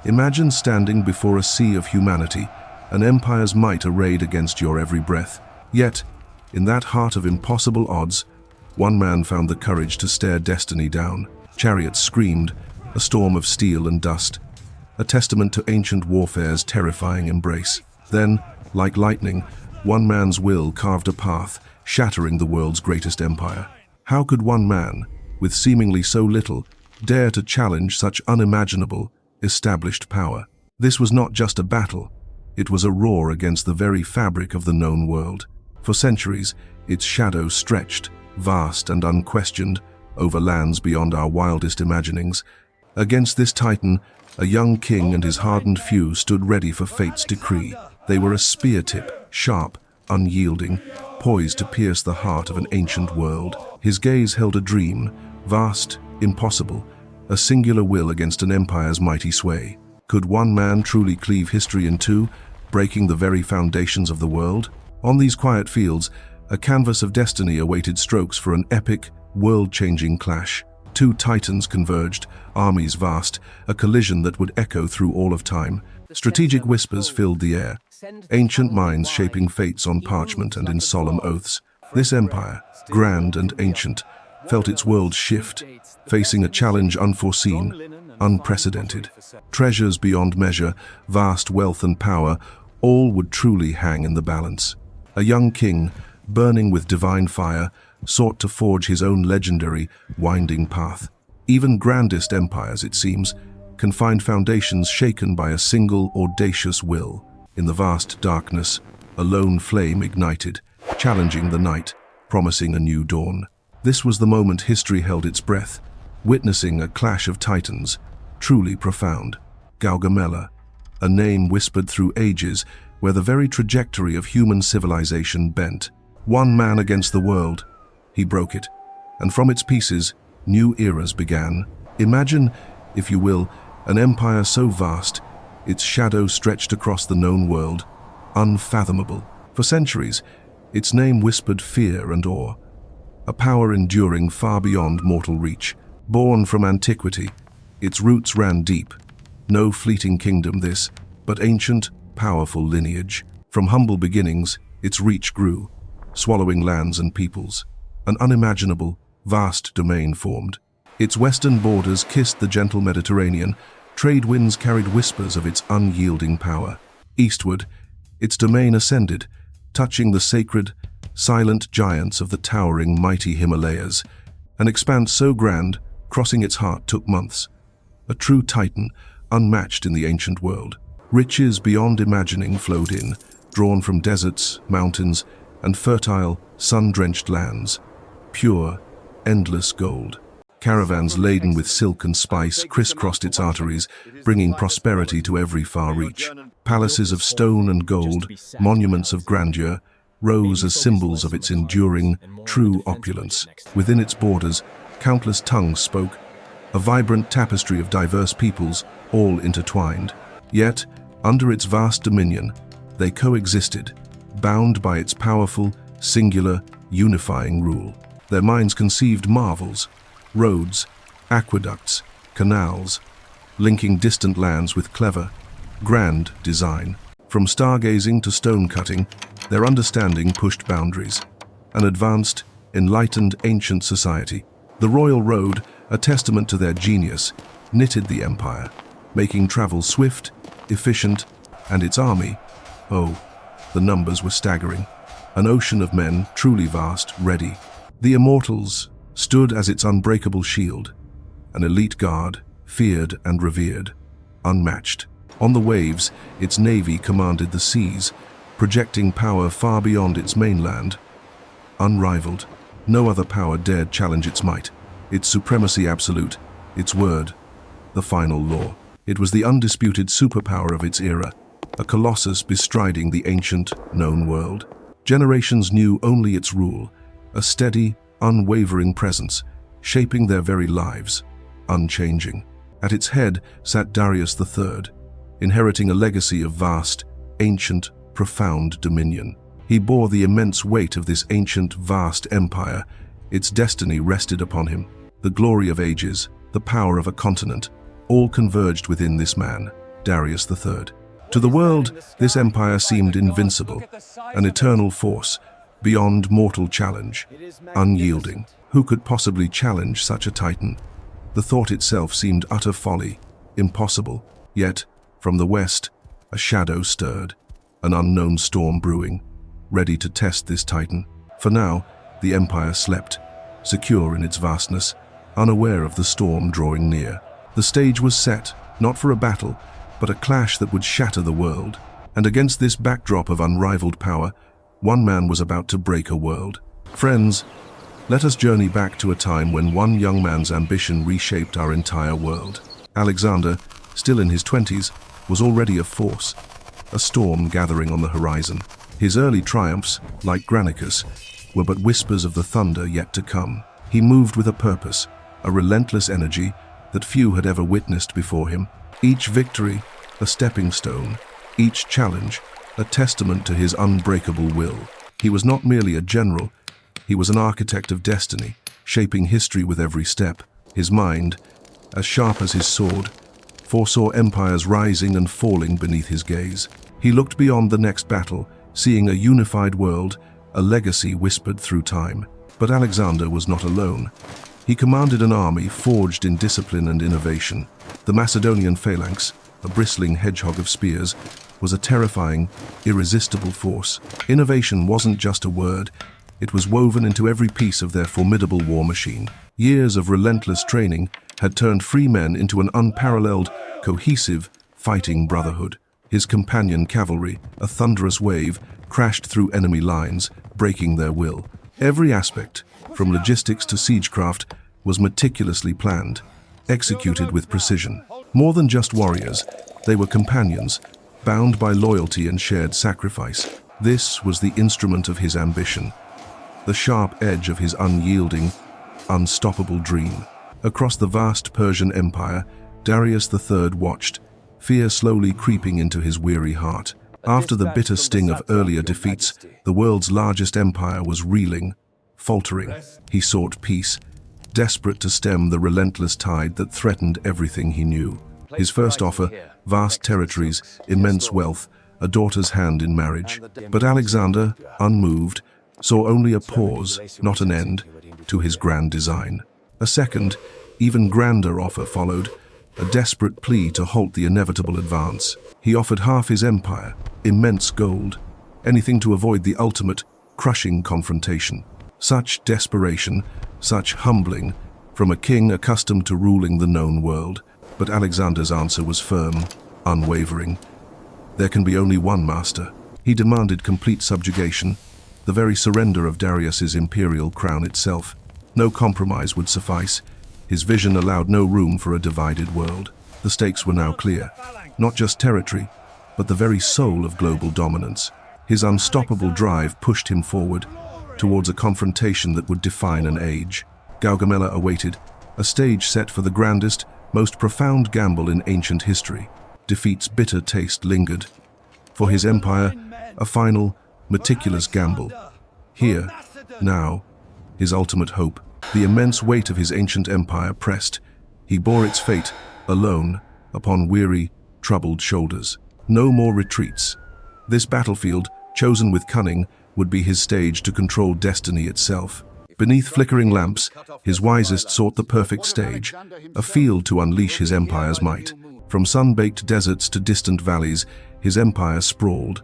Imagine standing before a sea of humanity, an empire's might arrayed against your every breath. Yet, in that heart of impossible odds, one man found the courage to stare destiny down. Chariots screamed, a storm of steel and dust, a testament to ancient warfare's terrifying embrace. Then, like lightning, one man's will carved a path, shattering the world's greatest empire. How could one man, with seemingly so little, dare to challenge such unimaginable, established power? This was not just a battle, it was a roar against the very fabric of the known world. For centuries, its shadow stretched, vast and unquestioned, over lands beyond our wildest imaginings. Against this titan, a young king and his hardened few stood ready for fate's decree. They were a spear tip, sharp, unyielding, poised to pierce the heart of an ancient world. His gaze held a dream, vast, impossible, a singular will against an empire's mighty sway. Could one man truly cleave history in two, breaking the very foundations of the world? On these quiet fields, a canvas of destiny awaited strokes for an epic, world-changing clash. Two titans converged, armies vast, a collision that would echo through all of time. Strategic whispers filled the air, ancient minds shaping fates on parchment and in solemn oaths. This empire, grand and ancient, felt its world shift, facing a challenge unforeseen, unprecedented. Treasures beyond measure, vast wealth and power, all would truly hang in the balance. A young king, burning with divine fire, sought to forge his own legendary, winding path. Even grandest empires, it seems, can find foundations shaken by a single audacious will. In the vast darkness, a lone flame ignited, challenging the night, promising a new dawn. This was the moment history held its breath, witnessing a clash of titans, truly profound. Gaugamela, a name whispered through ages, where the very trajectory of human civilization bent. One man against the world. He broke it, and from its pieces, new eras began. Imagine, if you will, an empire so vast, its shadow stretched across the known world, unfathomable. For centuries, its name whispered fear and awe, a power enduring far beyond mortal reach. Born from antiquity, its roots ran deep. No fleeting kingdom this, but ancient, powerful lineage. From humble beginnings, its reach grew, swallowing lands and peoples. An unimaginable, vast domain formed. Its western borders kissed the gentle Mediterranean. Trade winds carried whispers of its unyielding power. Eastward, its domain ascended, touching the sacred, silent giants of the towering, mighty Himalayas. An expanse so grand, crossing its heart took months. A true titan, unmatched in the ancient world. Riches beyond imagining flowed in, drawn from deserts, mountains, and fertile, sun-drenched lands. Pure, endless gold. Caravans laden with silk and spice crisscrossed its arteries, bringing prosperity to every far reach. Palaces of stone and gold, monuments of grandeur, rose as symbols of its enduring, true opulence. Within its borders, countless tongues spoke, a vibrant tapestry of diverse peoples, all intertwined. Yet, under its vast dominion, they coexisted, bound by its powerful, singular, unifying rule. Their minds conceived marvels, roads, aqueducts, canals, linking distant lands with clever, grand design. From stargazing to stone-cutting, their understanding pushed boundaries. An advanced, enlightened ancient society. The Royal Road, a testament to their genius, knitted the empire, making travel swift, efficient, and its army, oh, the numbers were staggering. An ocean of men, truly vast, ready. The Immortals stood as its unbreakable shield, an elite guard, feared and revered, unmatched. On the waves, its navy commanded the seas, projecting power far beyond its mainland. Unrivaled, no other power dared challenge its might, its supremacy absolute, its word, the final law. It was the undisputed superpower of its era, a colossus bestriding the ancient, known world. Generations knew only its rule, a steady, unwavering presence, shaping their very lives, unchanging. At its head sat Darius III, inheriting a legacy of vast, ancient, profound dominion. He bore the immense weight of this ancient, vast empire. Its destiny rested upon him. The glory of ages, the power of a continent, all converged within this man. Darius III. To the world, this empire seemed invincible, an eternal force, beyond mortal challenge, unyielding. Who could possibly challenge such a titan? The thought itself seemed utter folly, impossible. Yet, from the west, a shadow stirred, an unknown storm brewing, ready to test this titan. For now, the empire slept, secure in its vastness, unaware of the storm drawing near. The stage was set, not for a battle, but a clash that would shatter the world. And against this backdrop of unrivaled power, one man was about to break a world. Friends, let us journey back to a time when one young man's ambition reshaped our entire world. Alexander, still in his 20s, was already a force, a storm gathering on the horizon. His early triumphs, like Granicus, were but whispers of the thunder yet to come. He moved with a purpose, a relentless energy that few had ever witnessed before him. Each victory, a stepping stone, each challenge, a testament to his unbreakable will. He was not merely a general, he was an architect of destiny, shaping history with every step. His mind, as sharp as his sword, foresaw empires rising and falling beneath his gaze. He looked beyond the next battle, seeing a unified world, a legacy whispered through time. But Alexander was not alone. He commanded an army forged in discipline and innovation. The Macedonian phalanx, a bristling hedgehog of spears, was a terrifying, irresistible force. Innovation wasn't just a word, it was woven into every piece of their formidable war machine. Years of relentless training had turned free men into an unparalleled, cohesive, fighting brotherhood. His companion cavalry, a thunderous wave, crashed through enemy lines, breaking their will. Every aspect, from logistics to siegecraft, was meticulously planned, executed with precision. More than just warriors, they were companions, bound by loyalty and shared sacrifice. This was the instrument of his ambition, the sharp edge of his unyielding, unstoppable dream. Across the vast Persian Empire, Darius III watched, fear slowly creeping into his weary heart. After the bitter sting of earlier defeats, the world's largest empire was reeling, faltering. He sought peace, desperate to stem the relentless tide that threatened everything he knew. His first offer, vast territories, immense wealth, a daughter's hand in marriage. But Alexander, unmoved, saw only a pause, not an end, to his grand design. A second, even grander offer followed, a desperate plea to halt the inevitable advance. He offered half his empire, immense gold, anything to avoid the ultimate, crushing confrontation. Such desperation, such humbling, from a king accustomed to ruling the known world. But Alexander's answer was firm, unwavering. There can be only one master. He demanded complete subjugation, the very surrender of Darius's imperial crown itself. No compromise would suffice. His vision allowed no room for a divided world. The stakes were now clear. Not just territory, but the very soul of global dominance. His unstoppable drive pushed him forward, towards a confrontation that would define an age. Gaugamela awaited, a stage set for the grandest, most profound gamble in ancient history. Defeat's bitter taste lingered. For his empire, a final, meticulous gamble. Here, now, his ultimate hope. The immense weight of his ancient empire pressed. He bore its fate, alone, upon weary, troubled shoulders. No more retreats. This battlefield, chosen with cunning, would be his stage to control destiny itself. Beneath flickering lamps, his wisest sought the perfect stage, a field to unleash his empire's might. From sun-baked deserts to distant valleys, his empire sprawled,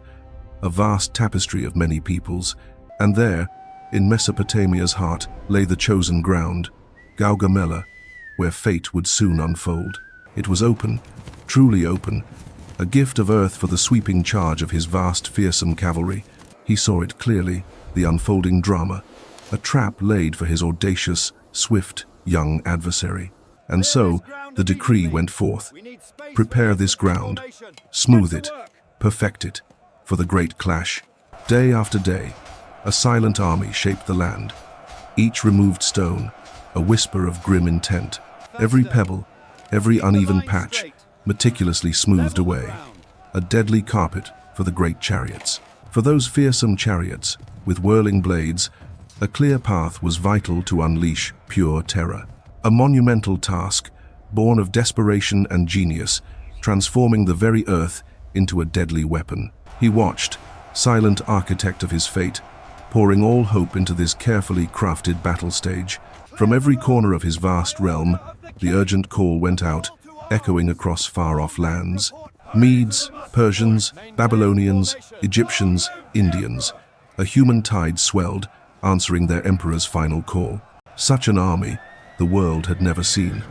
a vast tapestry of many peoples. And there, in Mesopotamia's heart, lay the chosen ground, Gaugamela, where fate would soon unfold. It was open, truly open, a gift of earth for the sweeping charge of his vast, fearsome cavalry. He saw it clearly, the unfolding drama, a trap laid for his audacious, swift, young adversary. And so, the decree went forth. Prepare this ground, smooth it, perfect it, for the great clash. Day after day, a silent army shaped the land. Each removed stone, a whisper of grim intent. Every pebble, every uneven patch, meticulously smoothed away. A deadly carpet for the great chariots. For those fearsome chariots, with whirling blades, a clear path was vital to unleash pure terror. A monumental task, born of desperation and genius, transforming the very earth into a deadly weapon. He watched, silent architect of his fate, pouring all hope into this carefully crafted battle stage. From every corner of his vast realm, the urgent call went out, echoing across far-off lands. Medes, Persians, Babylonians, Egyptians, Indians. A human tide swelled, answering their emperor's final call. Such an army the world had never seen.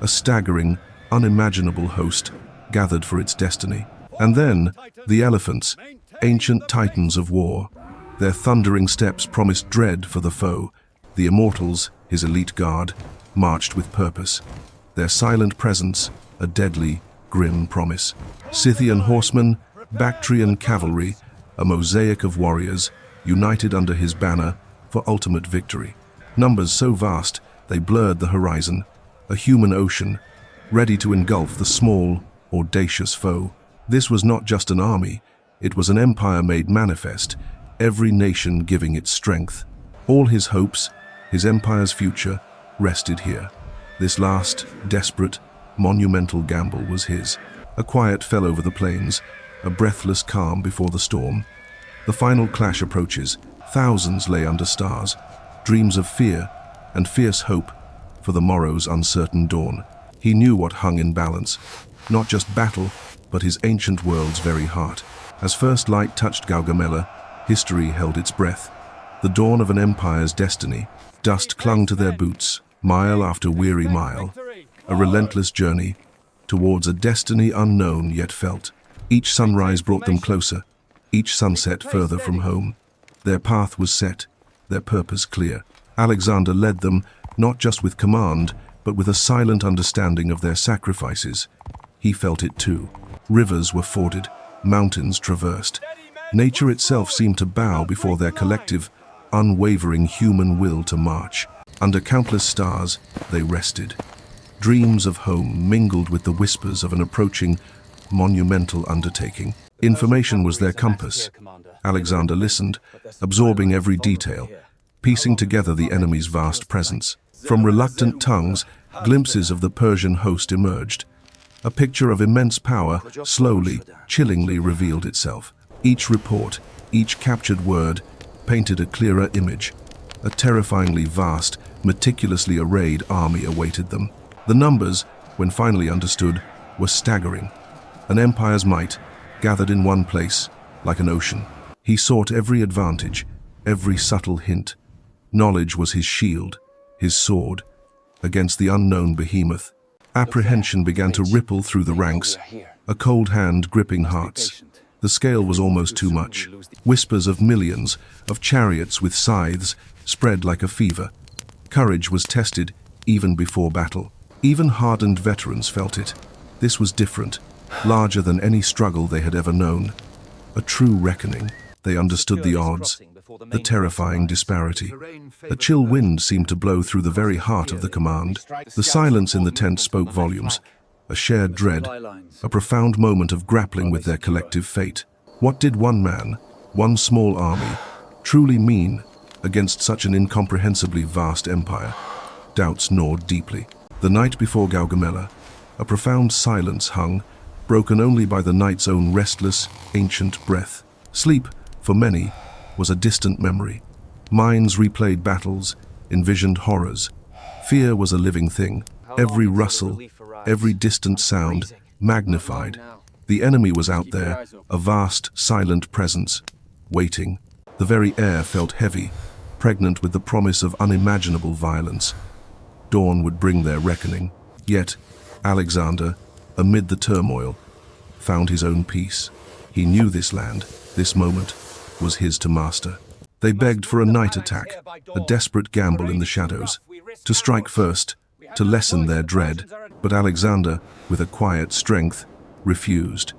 A staggering, unimaginable host gathered for its destiny. And then, the elephants, ancient titans of war. Their thundering steps promised dread for the foe. The immortals, his elite guard, marched with purpose. Their silent presence, a deadly, grim promise. Scythian horsemen, Bactrian cavalry, a mosaic of warriors, united under his banner for ultimate victory. Numbers so vast, they blurred the horizon, a human ocean, ready to engulf the small, audacious foe. This was not just an army, it was an empire made manifest, every nation giving its strength. All his hopes, his empire's future, rested here. This last, desperate, monumental gamble was his. A quiet fell over the plains, a breathless calm before the storm. The final clash approaches. Thousands lay under stars, dreams of fear and fierce hope for the morrow's uncertain dawn. He knew what hung in balance, not just battle, but his ancient world's very heart. As first light touched Gaugamela, history held its breath. The dawn of an empire's destiny. Dust clung to their boots, mile after weary mile. A relentless journey towards a destiny unknown yet felt. Each sunrise brought them closer, each sunset further from home. Their path was set, their purpose clear. Alexander led them, not just with command, but with a silent understanding of their sacrifices. He felt it too. Rivers were forded, mountains traversed. Nature itself seemed to bow before their collective, unwavering human will to march. Under countless stars, they rested. Dreams of home mingled with the whispers of an approaching, monumental undertaking. Information was their compass. Alexander listened, absorbing every detail, piecing together the enemy's vast presence. From reluctant tongues, glimpses of the Persian host emerged. A picture of immense power slowly, chillingly revealed itself. Each report, each captured word, painted a clearer image. A terrifyingly vast, meticulously arrayed army awaited them. The numbers, when finally understood, were staggering. An empire's might, gathered in one place, like an ocean. He sought every advantage, every subtle hint. Knowledge was his shield, his sword, against the unknown behemoth. Apprehension began to ripple through the ranks, a cold hand gripping hearts. The scale was almost too much. Whispers of millions, of chariots with scythes, spread like a fever. Courage was tested even before battle. Even hardened veterans felt it. This was different, larger than any struggle they had ever known. A true reckoning. They understood the odds, the terrifying disparity. A chill wind seemed to blow through the very heart of the command. The silence in the tent spoke volumes. A shared dread, a profound moment of grappling with their collective fate. What did one man, one small army, truly mean against such an incomprehensibly vast empire? Doubts gnawed deeply. The night before Gaugamela, a profound silence hung, broken only by the night's own restless, ancient breath. Sleep, for many, was a distant memory. Minds replayed battles, envisioned horrors. Fear was a living thing. Every rustle, every distant sound, magnified. The enemy was out there, a vast, silent presence, waiting. The very air felt heavy, pregnant with the promise of unimaginable violence. Dawn would bring their reckoning. Yet, Alexander, amid the turmoil, found his own peace. He knew this land, this moment, was his to master. They begged for a night attack, a desperate gamble in the shadows, to strike first, to lessen their dread. But Alexander, with a quiet strength, refused.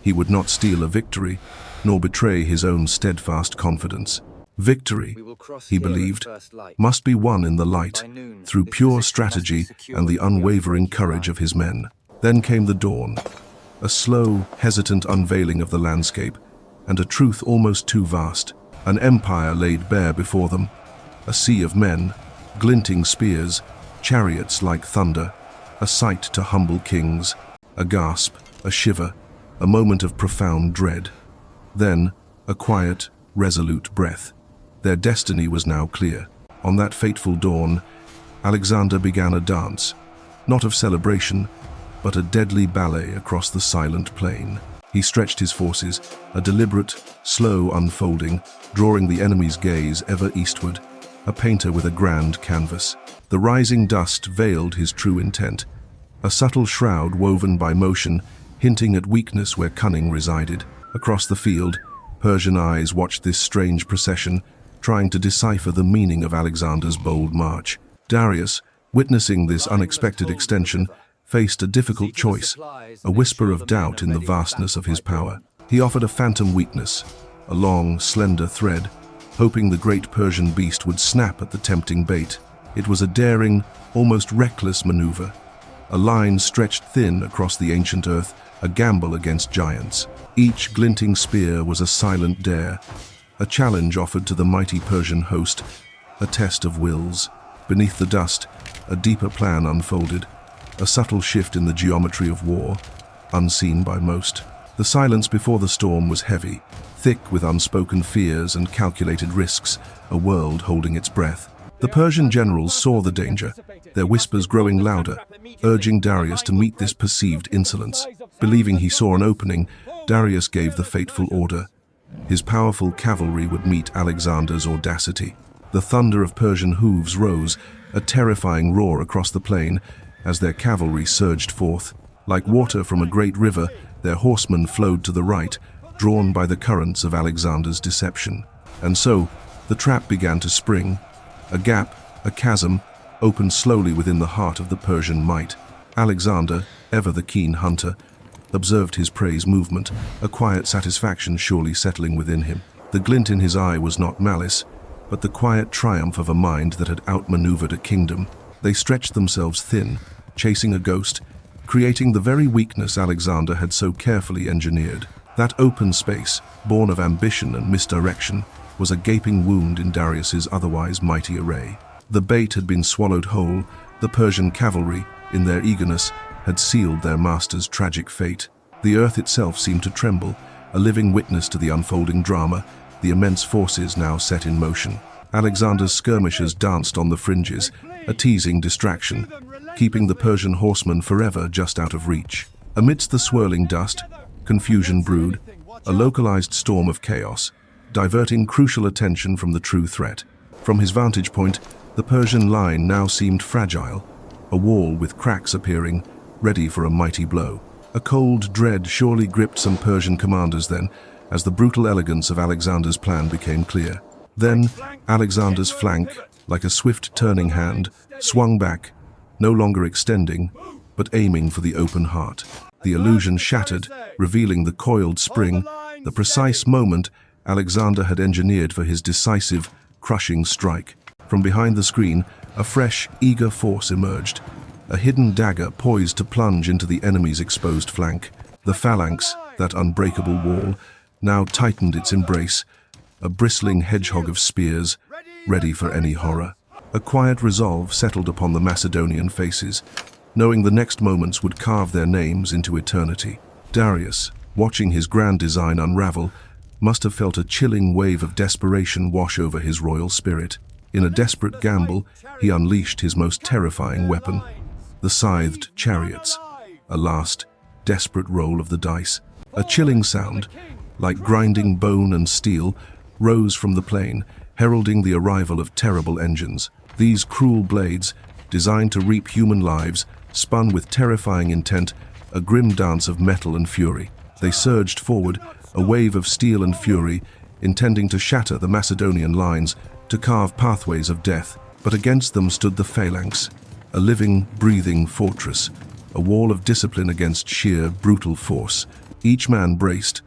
He would not steal a victory, nor betray his own steadfast confidence. Victory, he believed, must be won in the light, through pure strategy and the unwavering courage of his men. Then came the dawn, a slow, hesitant unveiling of the landscape, and a truth almost too vast. An empire laid bare before them, a sea of men, glinting spears, chariots like thunder, a sight to humble kings. A gasp, a shiver, a moment of profound dread. Then, a quiet, resolute breath. Their destiny was now clear. On that fateful dawn, Alexander began a dance, not of celebration, but a deadly ballet across the silent plain. He stretched his forces, a deliberate, slow unfolding, drawing the enemy's gaze ever eastward, a painter with a grand canvas. The rising dust veiled his true intent, a subtle shroud woven by motion, hinting at weakness where cunning resided. Across the field, Persian eyes watched this strange procession, trying to decipher the meaning of Alexander's bold march. Darius, witnessing this unexpected extension, faced a difficult choice, a whisper of doubt in the vastness of his power. He offered a phantom weakness, a long, slender thread, hoping the great Persian beast would snap at the tempting bait. It was a daring, almost reckless maneuver, a line stretched thin across the ancient earth, a gamble against giants. Each glinting spear was a silent dare, a challenge offered to the mighty Persian host, a test of wills. Beneath the dust, a deeper plan unfolded, a subtle shift in the geometry of war, unseen by most. The silence before the storm was heavy, thick with unspoken fears and calculated risks, a world holding its breath. The Persian generals saw the danger, their whispers growing louder, urging Darius to meet this perceived insolence. Believing he saw an opening, Darius gave the fateful order. His powerful cavalry would meet Alexander's audacity. The thunder of Persian hooves rose, a terrifying roar across the plain, as their cavalry surged forth. Like water from a great river, their horsemen flowed to the right, drawn by the currents of Alexander's deception. And so, the trap began to spring. A gap, a chasm, opened slowly within the heart of the Persian might. Alexander, ever the keen hunter, observed his prey's movement, a quiet satisfaction surely settling within him. The glint in his eye was not malice, but the quiet triumph of a mind that had outmaneuvered a kingdom. They stretched themselves thin, chasing a ghost, creating the very weakness Alexander had so carefully engineered. That open space, born of ambition and misdirection, was a gaping wound in Darius's otherwise mighty array. The bait had been swallowed whole. The Persian cavalry, in their eagerness, had sealed their master's tragic fate. The earth itself seemed to tremble, a living witness to the unfolding drama, the immense forces now set in motion. Alexander's skirmishers danced on the fringes, a teasing distraction, keeping the Persian horsemen forever just out of reach. Amidst the swirling dust, confusion brewed, a localized storm of chaos, diverting crucial attention from the true threat. From his vantage point, the Persian line now seemed fragile, a wall with cracks appearing, ready for a mighty blow. A cold dread surely gripped some Persian commanders then, as the brutal elegance of Alexander's plan became clear. Then, Alexander's flank, like a swift turning hand, swung back, no longer extending, but aiming for the open heart. The illusion shattered, revealing the coiled spring, the precise moment Alexander had engineered for his decisive, crushing strike. From behind the screen, a fresh, eager force emerged, a hidden dagger poised to plunge into the enemy's exposed flank. The phalanx, that unbreakable wall, now tightened its embrace, a bristling hedgehog of spears, ready for any horror. A quiet resolve settled upon the Macedonian faces, knowing the next moments would carve their names into eternity. Darius, watching his grand design unravel, must have felt a chilling wave of desperation wash over his royal spirit. In a desperate gamble, he unleashed his most terrifying weapon, the scythed chariots, a last, desperate roll of the dice. A chilling sound, like grinding bone and steel, rose from the plain, heralding the arrival of terrible engines. These cruel blades, designed to reap human lives, spun with terrifying intent, a grim dance of metal and fury. They surged forward, a wave of steel and fury, intending to shatter the Macedonian lines, to carve pathways of death. But against them stood the phalanx, a living, breathing fortress, a wall of discipline against sheer, brutal force. Each man braced,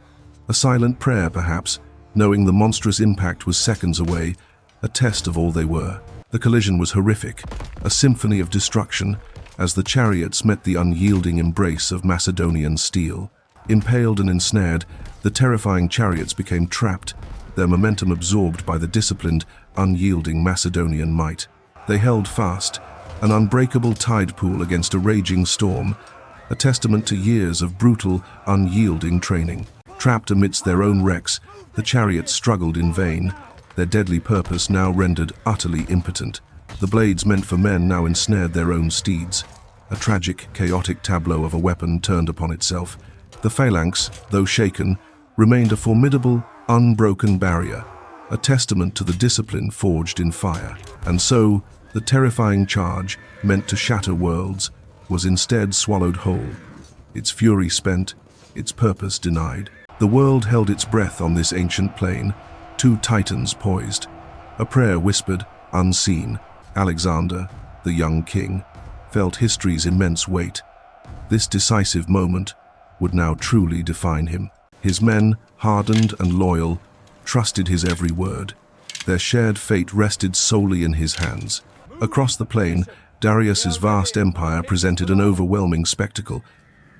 a silent prayer perhaps, knowing the monstrous impact was seconds away, a test of all they were. The collision was horrific, a symphony of destruction, as the chariots met the unyielding embrace of Macedonian steel. Impaled and ensnared, the terrifying chariots became trapped, their momentum absorbed by the disciplined, unyielding Macedonian might. They held fast, an unbreakable tide pool against a raging storm, a testament to years of brutal, unyielding training. Trapped amidst their own wrecks, the chariots struggled in vain, their deadly purpose now rendered utterly impotent. The blades meant for men now ensnared their own steeds. A tragic, chaotic tableau of a weapon turned upon itself. The phalanx, though shaken, remained a formidable, unbroken barrier, a testament to the discipline forged in fire. And so, the terrifying charge, meant to shatter worlds, was instead swallowed whole, its fury spent, its purpose denied. The world held its breath on this ancient plain, two titans poised. A prayer whispered, unseen. Alexander, the young king, felt history's immense weight. This decisive moment would now truly define him. His men, hardened and loyal, trusted his every word. Their shared fate rested solely in his hands. Across the plain, Darius's vast empire presented an overwhelming spectacle.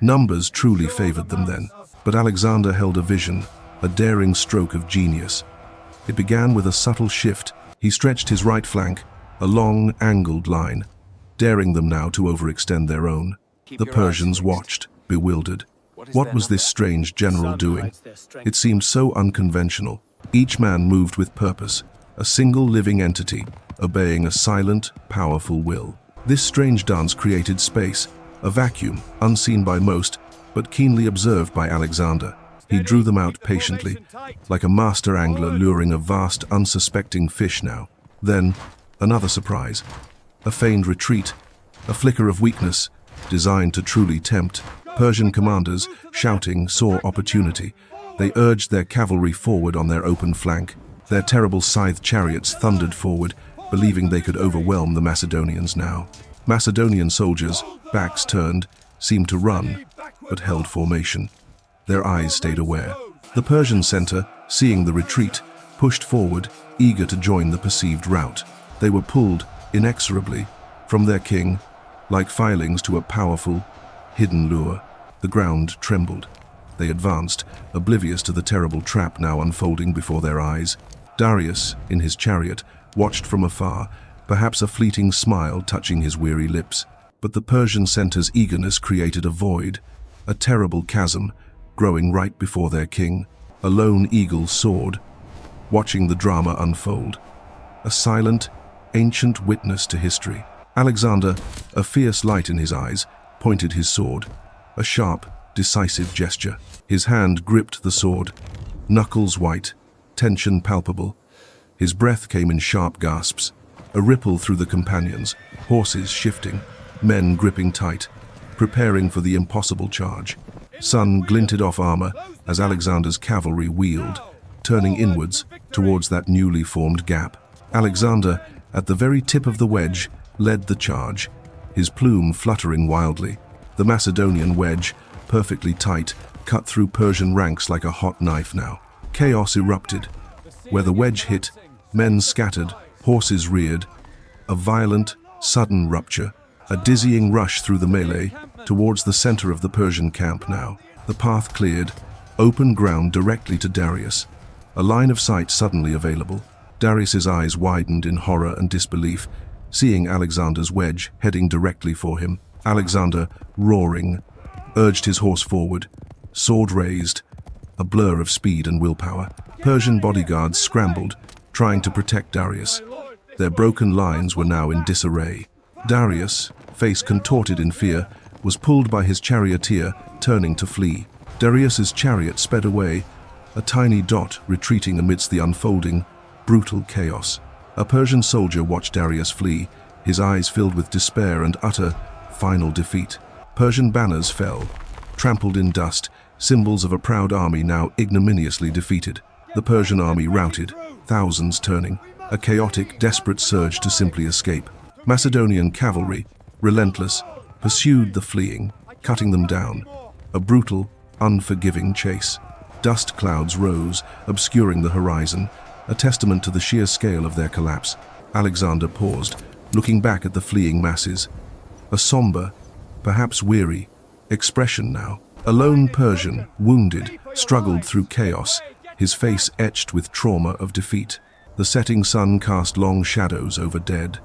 Numbers truly favored them then, but Alexander held a vision, a daring stroke of genius. It began with a subtle shift. He stretched his right flank, a long, angled line, daring them now to overextend their own. The Persians watched, bewildered. What was this strange general doing? It seemed so unconventional. Each man moved with purpose, a single living entity, obeying a silent, powerful will. This strange dance created space, a vacuum, unseen by most, but keenly observed by Alexander. He drew them out patiently, like a master angler luring a vast, unsuspecting fish now. Then, another surprise. A feigned retreat, a flicker of weakness, designed to truly tempt. Persian commanders, shouting, saw opportunity. They urged their cavalry forward on their open flank. Their terrible scythed chariots thundered forward, believing they could overwhelm the Macedonians now. Macedonian soldiers, backs turned, seemed to run, but held formation. Their eyes stayed aware. The Persian center, seeing the retreat, pushed forward, eager to join the perceived rout. They were pulled, inexorably, from their king, like filings to a powerful, hidden lure. The ground trembled. They advanced, oblivious to the terrible trap now unfolding before their eyes. Darius, in his chariot, watched from afar, perhaps a fleeting smile touching his weary lips. But the Persian center's eagerness created a void, a terrible chasm, growing right before their king. A lone eagle soared, watching the drama unfold. A silent, ancient witness to history. Alexander, a fierce light in his eyes, pointed his sword. A sharp, decisive gesture. His hand gripped the sword, knuckles white, tension palpable. His breath came in sharp gasps. A ripple through the companions, horses shifting, men gripping tight, preparing for the impossible charge. Sun glinted off armor as Alexander's cavalry wheeled, turning inwards towards that newly formed gap. Alexander, at the very tip of the wedge, led the charge, his plume fluttering wildly. The Macedonian wedge, perfectly tight, cut through Persian ranks like a hot knife now. Chaos erupted. Where the wedge hit, men scattered, horses reared. A violent, sudden rupture, a dizzying rush through the melee towards the center of the Persian camp now. The path cleared, open ground directly to Darius. A line of sight suddenly available. Darius's eyes widened in horror and disbelief, seeing Alexander's wedge heading directly for him. Alexander, roaring, urged his horse forward, sword raised, a blur of speed and willpower. Persian bodyguards scrambled, trying to protect Darius. Their broken lines were now in disarray. Darius, face contorted in fear, was pulled by his charioteer, turning to flee. Darius's chariot sped away, a tiny dot retreating amidst the unfolding, brutal chaos. A Persian soldier watched Darius flee, his eyes filled with despair and utter, final defeat. Persian banners fell, trampled in dust, symbols of a proud army now ignominiously defeated. The Persian army routed, thousands turning, a chaotic, desperate surge to simply escape. Macedonian cavalry, relentless, pursued the fleeing, cutting them down. A brutal, unforgiving chase. Dust clouds rose, obscuring the horizon, a testament to the sheer scale of their collapse. Alexander paused, looking back at the fleeing masses. A somber, perhaps weary, expression now. A lone Persian, wounded, struggled through chaos, his face etched with trauma of defeat. The setting sun cast long shadows over dead,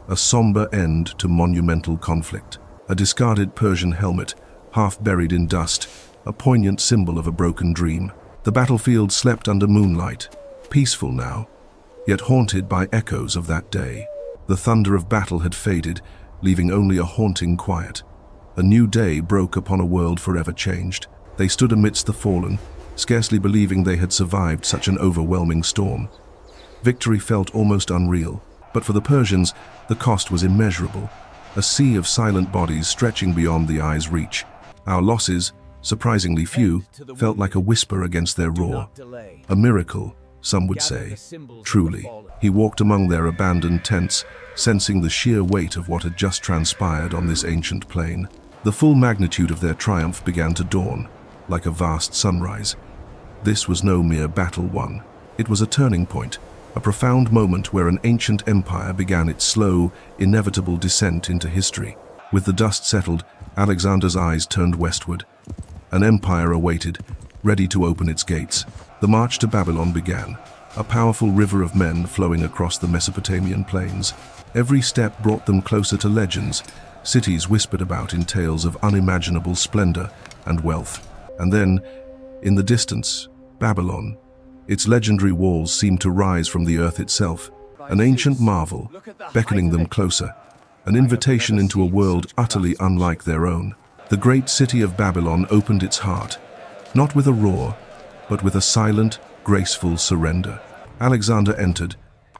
a somber end to monumental conflict. A discarded Persian helmet, half buried in dust, a poignant symbol of a broken dream. The battlefield slept under moonlight, peaceful now, yet haunted by echoes of that day. The thunder of battle had faded, leaving only a haunting quiet. A new day broke upon a world forever changed. They stood amidst the fallen, scarcely believing they had survived such an overwhelming storm. Victory felt almost unreal, but for the Persians, the cost was immeasurable. A sea of silent bodies stretching beyond the eye's reach. Our losses, surprisingly few, felt like a whisper against their roar. A miracle, some would say. Truly, he walked among their abandoned tents, sensing the sheer weight of what had just transpired on this ancient plain. The full magnitude of their triumph began to dawn, like a vast sunrise. This was no mere battle won. It was a turning point, a profound moment where an ancient empire began its slow, inevitable descent into history. With the dust settled, Alexander's eyes turned westward. An empire awaited, ready to open its gates. The march to Babylon began, a powerful river of men flowing across the Mesopotamian plains. Every step brought them closer to legends, cities whispered about in tales of unimaginable splendor and wealth. And then, in the distance, Babylon. Its legendary walls seemed to rise from the earth itself, an ancient marvel, beckoning them closer, an invitation into a world utterly unlike their own. The great city of Babylon opened its heart, not with a roar, but with a silent, graceful surrender. Alexander entered,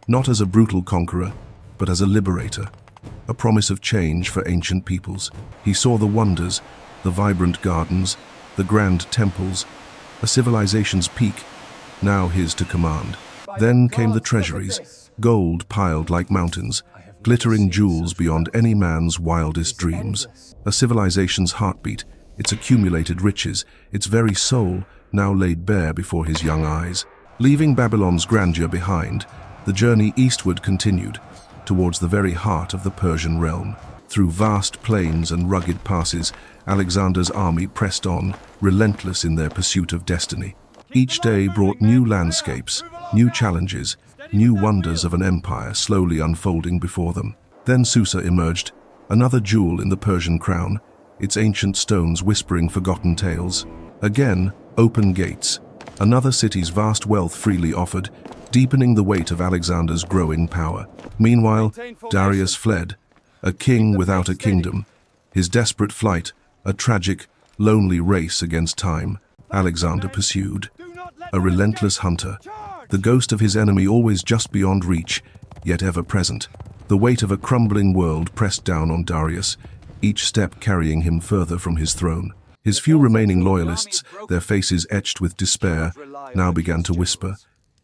not as a brutal conqueror, but as a liberator, a promise of change for ancient peoples. He saw the wonders, the vibrant gardens, the grand temples, a civilization's peak, now his to command. Then came the treasuries, gold piled like mountains, glittering jewels beyond any man's wildest dreams. A civilization's heartbeat, its accumulated riches, its very soul, now laid bare before his young eyes. Leaving Babylon's grandeur behind, the journey eastward continued, towards the very heart of the Persian realm. Through vast plains and rugged passes, Alexander's army pressed on, relentless in their pursuit of destiny. Each day brought new landscapes, new challenges, new wonders of an empire slowly unfolding before them. Then Susa emerged, another jewel in the Persian crown, its ancient stones whispering forgotten tales. Again, open gates, another city's vast wealth freely offered, deepening the weight of Alexander's growing power. Meanwhile, Darius fled, a king without a kingdom. His desperate flight, a tragic, lonely race against time, Alexander pursued. A relentless hunter, the ghost of his enemy always just beyond reach, yet ever present. The weight of a crumbling world pressed down on Darius, each step carrying him further from his throne. His few remaining loyalists, their faces etched with despair, now began to whisper,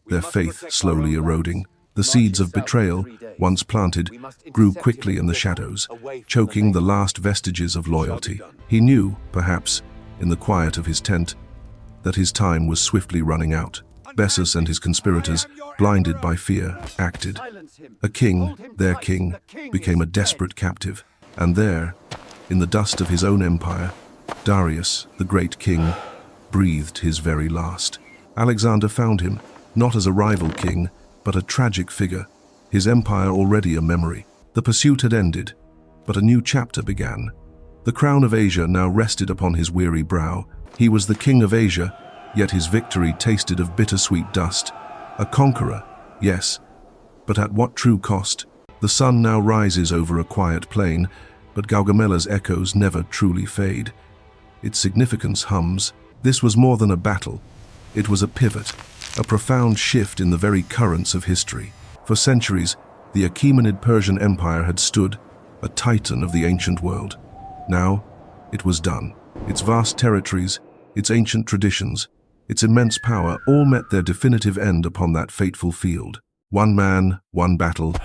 their faith slowly eroding. The seeds of betrayal, once planted, grew quickly in the shadows, choking the last vestiges of loyalty. He knew, perhaps, in the quiet of his tent, that his time was swiftly running out. Bessus and his conspirators, blinded by fear, acted. A king, their king, became a desperate captive. And there, in the dust of his own empire, Darius, the great king, breathed his very last. Alexander found him, not as a rival king, but a tragic figure, his empire already a memory. The pursuit had ended, but a new chapter began. The crown of Asia now rested upon his weary brow. He was the king of Asia, yet his victory tasted of bittersweet dust. A conqueror, yes, but at what true cost? The sun now rises over a quiet plain, but Gaugamela's echoes never truly fade. Its significance hums. This was more than a battle. It was a pivot, a profound shift in the very currents of history. For centuries, the Achaemenid Persian Empire had stood, a titan of the ancient world. Now, it was done. Its vast territories, its ancient traditions, its immense power all met their definitive end upon that fateful field. One man, one battle,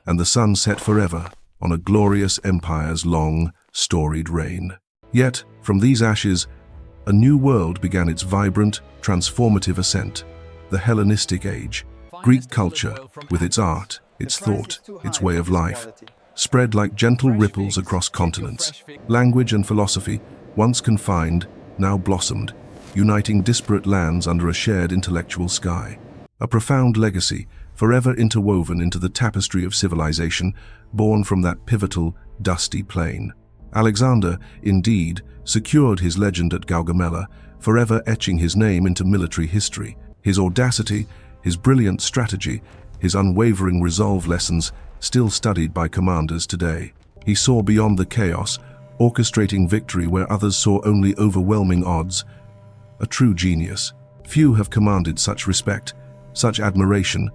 and the sun set forever on a glorious empire's long, storied reign. Yet, from these ashes, a new world began its vibrant, transformative ascent, the Hellenistic age. Greek culture, with its art, its thought, its way of life, spread like gentle ripples across continents. Language and philosophy, once confined, now blossomed, uniting disparate lands under a shared intellectual sky. A profound legacy, forever interwoven into the tapestry of civilization, born from that pivotal, dusty plain. Alexander, indeed, secured his legend at Gaugamela, forever etching his name into military history. His audacity, his brilliant strategy, his unwavering resolve lessons still studied by commanders today. He saw beyond the chaos, orchestrating victory where others saw only overwhelming odds. A true genius. Few have commanded such respect, such admiration,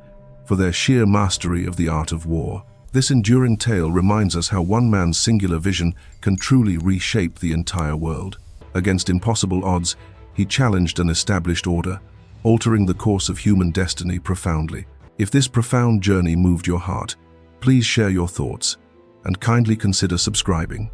for their sheer mastery of the art of war. This enduring tale reminds us how one man's singular vision can truly reshape the entire world. Against impossible odds, he challenged an established order, altering the course of human destiny profoundly. If this profound journey moved your heart, please share your thoughts and kindly consider subscribing.